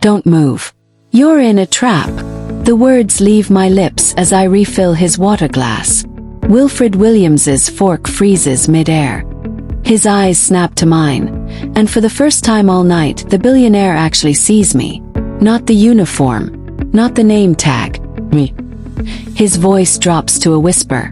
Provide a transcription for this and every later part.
Don't move. You're in a trap. The words leave my lips as I refill his water glass. Wilfred Williams's fork freezes mid-air. His eyes snap to mine, and for the first time all night, the billionaire actually sees me. Not the uniform, not the name tag, me. His voice drops to a whisper.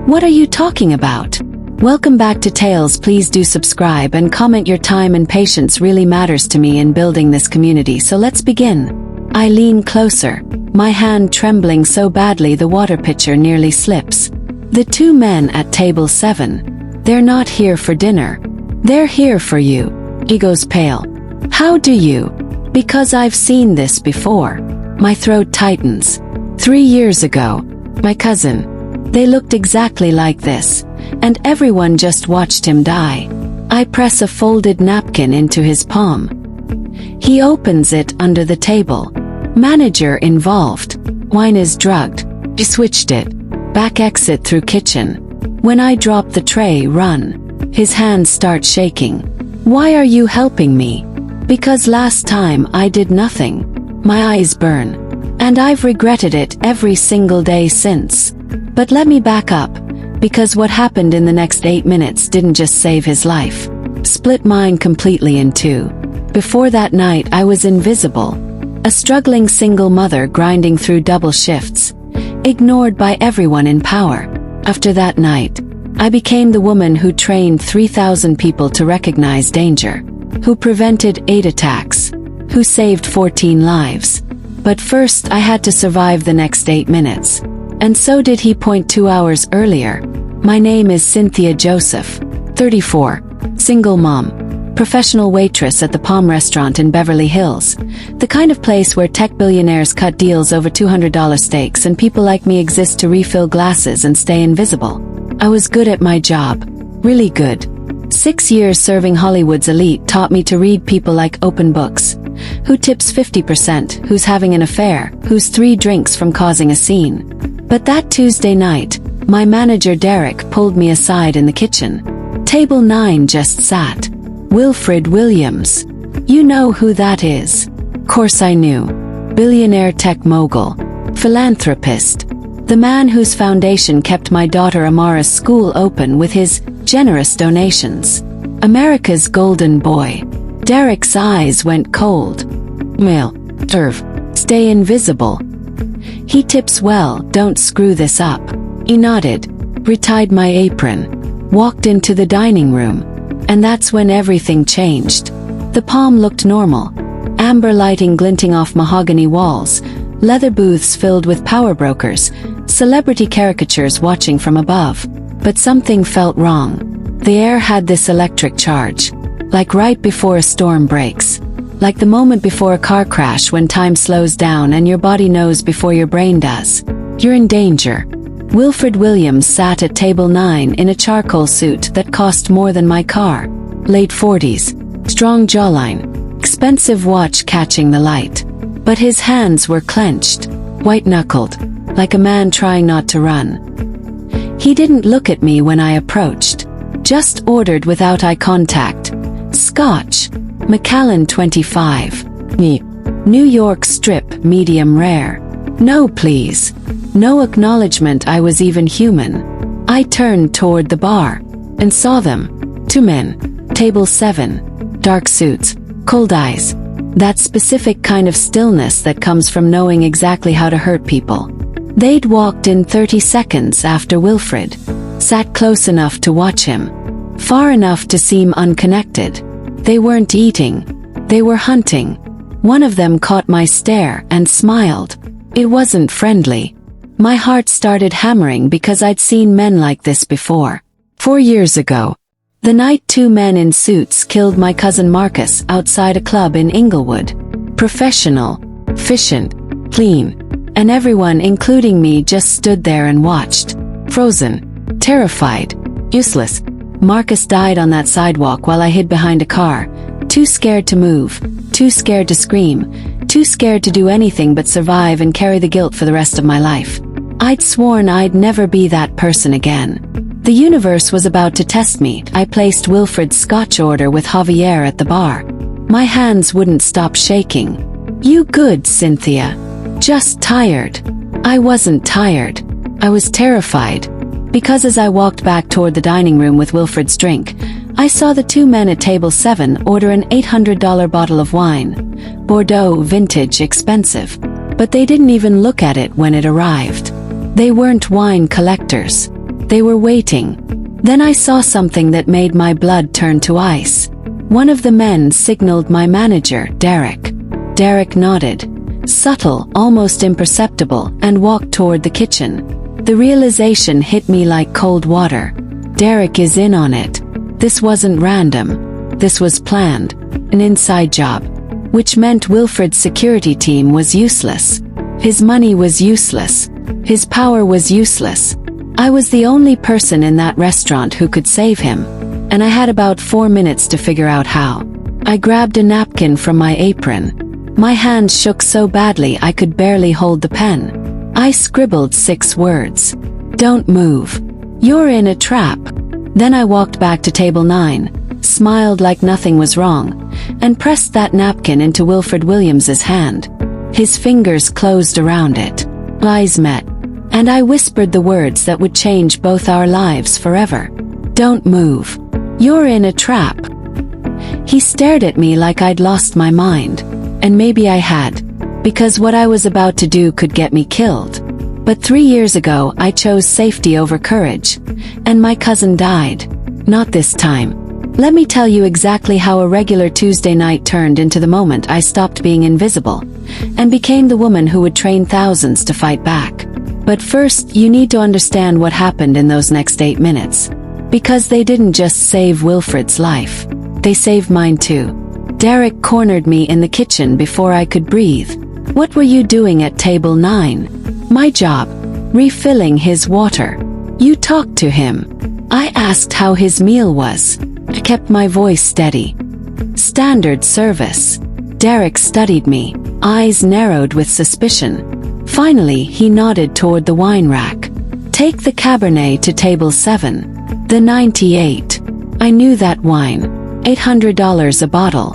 What are you talking about? Welcome back to Tales. Please do subscribe and comment. Your time and patience really matters to me in building this community, so let's begin. I lean closer, my hand trembling so badly the water pitcher nearly slips. The two men at table 7, they're not here for dinner. They're here for you. He goes pale. How do you? Because I've seen this before. My throat tightens. 3 years ago, my cousin. They looked exactly like this, and everyone just watched him die. I press a folded napkin into his palm. He opens it under the table. Manager involved. Wine is drugged. He switched it. Back exit through kitchen. When I drop the tray, run. His hands start shaking. Why are you helping me? Because last time I did nothing. My eyes burn. And I've regretted it every single day since. But let me back up, because what happened in the next 8 minutes didn't just save his life. Split mine completely in two. Before that night I was invisible. A struggling single mother grinding through double shifts. Ignored by everyone in power. After that night, I became the woman who trained 3,000 people to recognize danger. Who prevented 8 attacks. Who saved 14 lives. But first I had to survive the next 8 minutes. And so did he. 2 hours earlier. My name is Cynthia Joseph, 34, single mom, professional waitress at the Palm restaurant in Beverly Hills, the kind of place where tech billionaires cut deals over $200 steaks and people like me exist to refill glasses and stay invisible. I was good at my job, really good. 6 years serving Hollywood's elite taught me to read people like open books. Who tips 50%, who's having an affair, who's 3 drinks from causing a scene. But that Tuesday night, my manager Derek pulled me aside in the kitchen. Table 9 just sat. Wilfred Williams. You know who that is. Course I knew. Billionaire tech mogul. Philanthropist. The man whose foundation kept my daughter Amara's school open with his generous donations. America's golden boy. Derek's eyes went cold. Male. Serve. Stay invisible. He tips well, don't screw this up. He nodded, retied my apron, walked into the dining room. And that's when everything changed. The Palm looked normal. Amber lighting glinting off mahogany walls, leather booths filled with power brokers, celebrity caricatures watching from above. But something felt wrong. The air had this electric charge. Like right before a storm breaks. Like the moment before a car crash when time slows down and your body knows before your brain does. You're in danger. Wilfred Williams sat at table 9 in a charcoal suit that cost more than my car. Late 40s. Strong jawline. Expensive watch catching the light. But his hands were clenched. White-knuckled. Like a man trying not to run. He didn't look at me when I approached. Just ordered without eye contact. Scotch. Macallan 25. Me. New York strip, medium rare. No please. No acknowledgement I was even human. I turned toward the bar. And saw them. 2 men. Table 7. Dark suits. Cold eyes. That specific kind of stillness that comes from knowing exactly how to hurt people. They'd walked in 30 seconds after Wilfred. Sat close enough to watch him. Far enough to seem unconnected. They weren't eating. They were hunting. One of them caught my stare and smiled. It wasn't friendly. My heart started hammering because I'd seen men like this before. 4 years ago. The night 2 men in suits killed my cousin Marcus outside a club in Inglewood. Professional. Efficient. Clean. And everyone, including me, just stood there and watched. Frozen. Terrified. Useless. Marcus died on that sidewalk while I hid behind a car. Too scared to move. Too scared to scream. Too scared to do anything but survive and carry the guilt for the rest of my life. I'd sworn I'd never be that person again. The universe was about to test me. I placed Wilfred's Scotch order with Javier at the bar. My hands wouldn't stop shaking. You good, Cynthia? Just tired. I wasn't tired. I was terrified. Because as I walked back toward the dining room with Wilfred's drink, I saw the two men at table 7 order an $800 bottle of wine. Bordeaux, vintage, expensive. But they didn't even look at it when it arrived. They weren't wine collectors. They were waiting. Then I saw something that made my blood turn to ice. One of the men signaled my manager, Derek. Derek nodded, subtle, almost imperceptible, and walked toward the kitchen. The realization hit me like cold water. Derek is in on it. This wasn't random. This was planned. An inside job. Which meant Wilfred's security team was useless. His money was useless. His power was useless. I was the only person in that restaurant who could save him, and I had about 4 minutes to figure out how. I grabbed a napkin from my apron. My hands shook so badly I could barely hold the pen. I scribbled 6 words. Don't move. You're in a trap. Then I walked back to table 9, smiled like nothing was wrong, and pressed that napkin into Wilfred Williams's hand. His fingers closed around it. Eyes met, and I whispered the words that would change both our lives forever. Don't move. You're in a trap. He stared at me like I'd lost my mind, and maybe I had, because what I was about to do could get me killed. But 3 years ago I chose safety over courage, and my cousin died. Not this time. Let me tell you exactly how a regular Tuesday night turned into the moment I stopped being invisible, and became the woman who would train thousands to fight back. But first, you need to understand what happened in those next 8 minutes. Because they didn't just save Wilfred's life. They saved mine too. Derek cornered me in the kitchen before I could breathe. What were you doing at table 9? My job. Refilling his water. You talked to him. I asked how his meal was. I kept my voice steady. Standard service. Derek studied me, eyes narrowed with suspicion. Finally, he nodded toward the wine rack. Take the Cabernet to table 7. The 98. I knew that wine. $800 a bottle.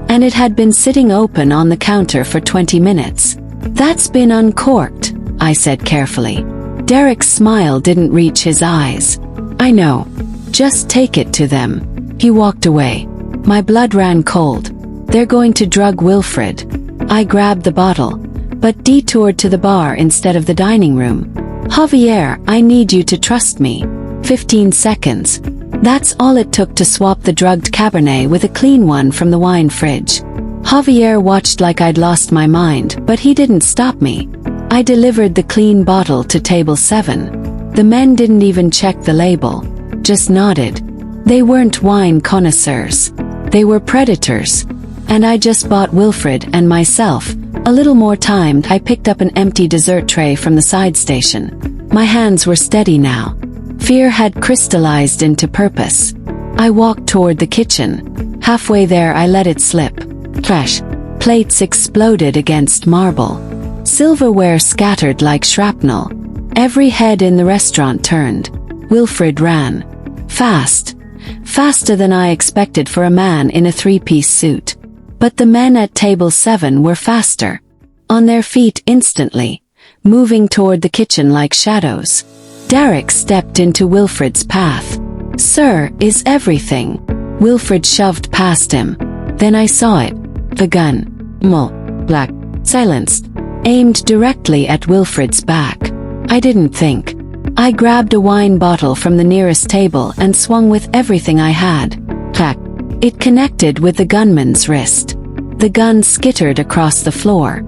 And it had been sitting open on the counter for 20 minutes. That's been uncorked, I said carefully. Derek's smile didn't reach his eyes. I know. Just take it to them. He walked away. My blood ran cold. They're going to drug Wilfred. I grabbed the bottle, but detoured to the bar instead of the dining room. Javier, I need you to trust me. 15 seconds. That's all it took to swap the drugged Cabernet with a clean one from the wine fridge. Javier watched like I'd lost my mind, but he didn't stop me. I delivered the clean bottle to table 7. The men didn't even check the label, just nodded. They weren't wine connoisseurs. They were predators. And I just bought Wilfred and myself a little more time. I picked up an empty dessert tray from the side station. My hands were steady now. Fear had crystallized into purpose. I walked toward the kitchen. Halfway there I let it slip. Crash. Plates exploded against marble. Silverware scattered like shrapnel. Every head in the restaurant turned. Wilfred ran. Fast. Faster than I expected for a man in a 3-piece suit. But the men at table 7 were faster. On their feet instantly, moving toward the kitchen like shadows. Derek stepped into Wilfred's path. Sir, is everything? Wilfred shoved past him. Then I saw it. The gun. Black. Silenced. Aimed directly at Wilfred's back. I didn't think. I grabbed a wine bottle from the nearest table and swung with everything I had. Clack. It connected with the gunman's wrist. The gun skittered across the floor.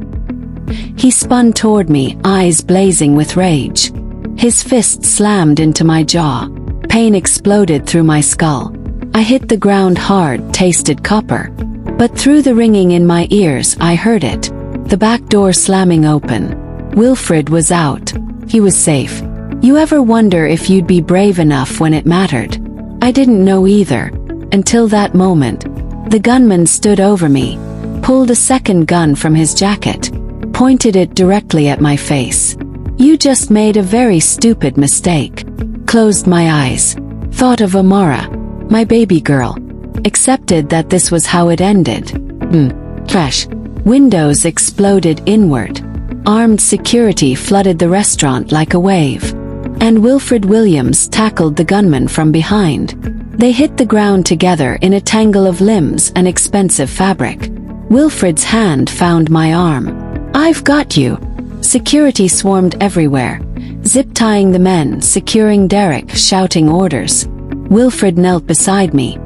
He spun toward me, eyes blazing with rage. His fist slammed into my jaw. Pain exploded through my skull. I hit the ground hard, tasted copper. But through the ringing in my ears I heard it. The back door slamming open. Wilfred was out. He was safe. You ever wonder if you'd be brave enough when it mattered? I didn't know either. Until that moment. The gunman stood over me, pulled a second gun from his jacket, pointed it directly at my face. You just made a very stupid mistake. Closed my eyes. Thought of Amara, my baby girl. Accepted that this was how it ended. Trash. Windows exploded inward. Armed security flooded the restaurant like a wave. And Wilfred Williams tackled the gunman from behind. They hit the ground together in a tangle of limbs and expensive fabric. Wilfred's hand found my arm. "I've got you." Security swarmed everywhere, zip-tying the men, securing Derek, shouting orders. Wilfred knelt beside me,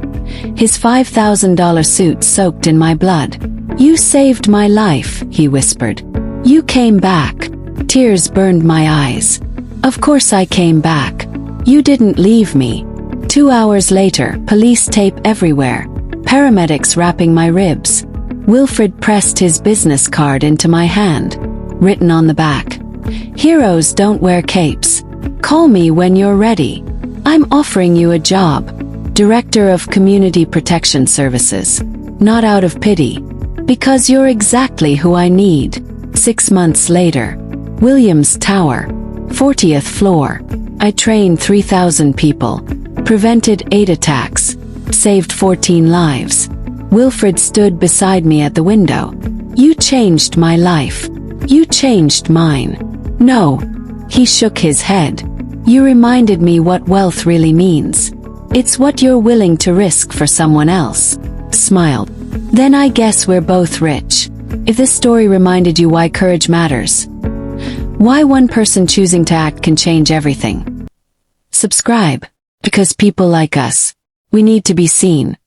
his $5,000 suit soaked in my blood. "You saved my life," he whispered. "You came back." Tears burned my eyes. "Of course I came back. You didn't leave me." 2 hours later, police tape everywhere, paramedics wrapping my ribs. Wilfred pressed his business card into my hand, written on the back, "Heroes don't wear capes. Call me when you're ready. I'm offering you a job. Director of Community Protection Services. Not out of pity. Because you're exactly who I need." 6 months later. Williams Tower, 40th floor. I trained 3,000 people, prevented 8 attacks, saved 14 lives. Wilfred stood beside me at the window. "You changed my life. You changed mine." "No." He shook his head. "You reminded me what wealth really means. It's what you're willing to risk for someone else." Smiled. "Then I guess we're both rich." If this story reminded you why courage matters, why one person choosing to act can change everything, subscribe, because people like us, we need to be seen.